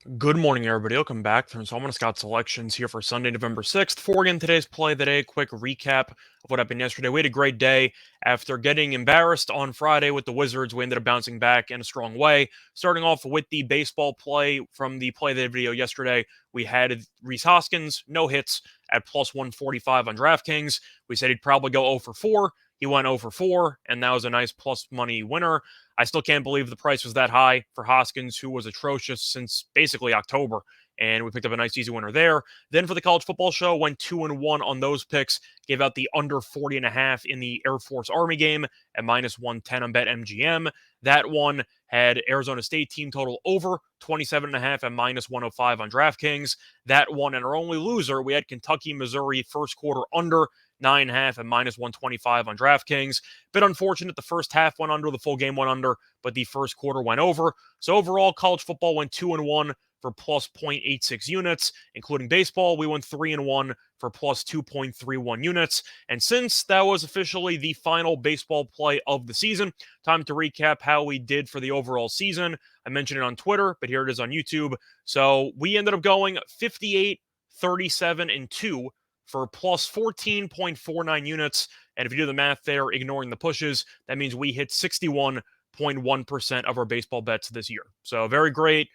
Good morning, everybody. Welcome back. So I'm going to Scott selections here for Sunday, November 6th. For again today's play of the day, quick recap of what happened yesterday. We had a great day. After getting embarrassed on Friday with the Wizards, we ended up bouncing back in a strong way. Starting off with the baseball play from the play of the day video yesterday, we had Rhys Hoskins, no hits at plus 145 on DraftKings. We said he'd probably go 0 for 4. He went 0 for 4, and that was a nice plus money winner. I still can't believe the price was that high for Hoskins, who was atrocious since basically October. And we picked up a nice easy winner there. Then for the college football show, went 2-1 on those picks. Gave out the under 40.5 in the Air Force Army game at minus 110 on BetMGM. That one had Arizona State team total over 27.5 at minus 105 on DraftKings. That one, and our only loser, we had Kentucky, Missouri first quarter under 9.5 at minus 125 on DraftKings. Bit unfortunate. The first half went under, the full game went under, but the first quarter went over. So overall, college football went 2-1 for plus 0.86 units, including baseball. We went 3-1 for plus 2.31 units. And since that was officially the final baseball play of the season, time to recap how we did for the overall season. I mentioned it on Twitter, but here it is on YouTube. So we ended up going 58, 37, and 2 for plus 14.49 units. And if you do the math there, ignoring the pushes, that means we hit 61.1% of our baseball bets this year. So very great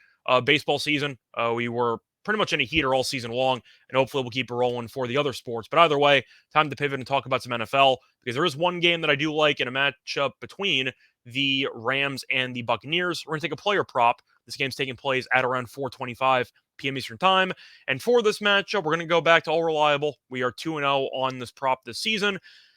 baseball season. We were pretty much in a heater all season long, and hopefully we'll keep it rolling for the other sports. But either way, time to pivot and talk about some NFL, because there is one game that I do like in a matchup between the Rams and the Buccaneers. We're going to take a player prop. This game's taking place at around 4:25 p.m. Eastern Time. And for this matchup, we're going to go back to all reliable. We are 2-0 on this prop this season.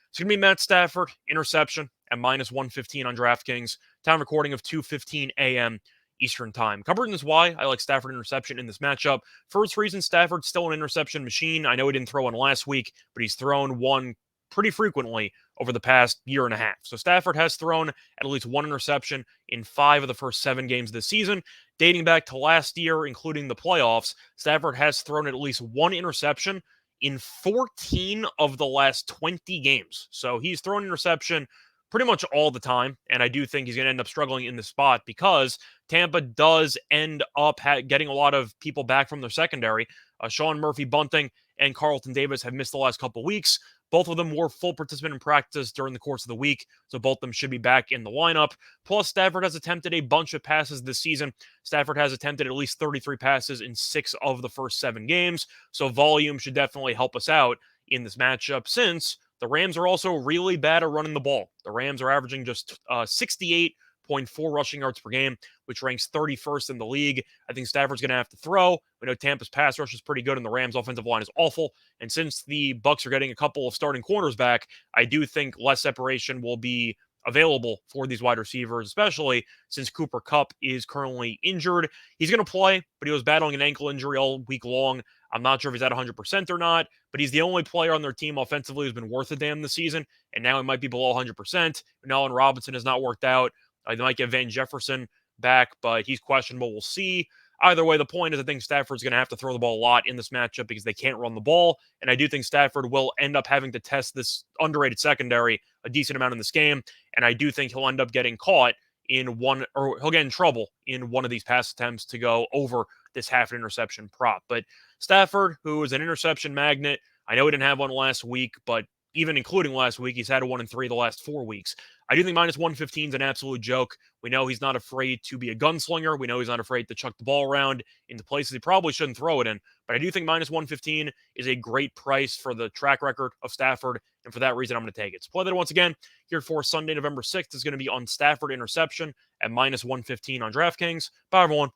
It's going to be Matt Stafford, interception at minus 115 on DraftKings. Time recording of 2:15 a.m. Eastern Time. Covered is why I like Stafford interception in this matchup. First reason, Stafford's still an interception machine. I know he didn't throw one last week, but he's thrown one pretty frequently over the past year and a half. So Stafford has thrown at least one interception in 5 of the first 7 games this season. Dating back to last year, including the playoffs, Stafford has thrown at least one interception in 14 of the last 20 games. So he's thrown interception pretty much all the time, and I do think he's going to end up struggling in this spot because Tampa does end up getting a lot of people back from their secondary. Sean Murphy Bunting and Carlton Davis have missed the last couple weeks. Both of them were full participant in practice during the course of the week, so both of them should be back in the lineup. Plus, Stafford has attempted a bunch of passes this season. Stafford has attempted at least 33 passes in 6 of the first 7 games, so volume should definitely help us out in this matchup since the Rams are also really bad at running the ball. The Rams are averaging just 68.4 rushing yards per game, which ranks 31st in the league. I think Stafford's going to have to throw. We know Tampa's pass rush is pretty good, and the Rams' offensive line is awful. And since the Bucs are getting a couple of starting corners back, I do think less separation will be available for these wide receivers, especially since Cooper Kupp is currently injured. He's going to play, but he was battling an ankle injury all week long. I'm not sure if he's at 100% or not, but he's the only player on their team offensively who's been worth a damn this season, and now he might be below 100%. And Allen Robinson has not worked out. They might get Van Jefferson back, but he's questionable. We'll see. Either way, the point is I think Stafford's going to have to throw the ball a lot in this matchup because they can't run the ball, and I do think Stafford will end up having to test this underrated secondary a decent amount in this game, and I do think he'll end up getting caught in one, or he'll get in trouble in one of these pass attempts to go over this half an interception prop. But Stafford, who is an interception magnet, I know he didn't have one last week, but even including last week, he's had a 1 in 3 the last 4 weeks. I do think minus 115 is an absolute joke. We know he's not afraid to be a gunslinger. We know he's not afraid to chuck the ball around into places he probably shouldn't throw it in. But I do think minus 115 is a great price for the track record of Stafford. And for that reason, I'm going to take it. So play that once again here for Sunday, November 6th is going to be on Stafford interception at minus 115 on DraftKings. Bye, everyone.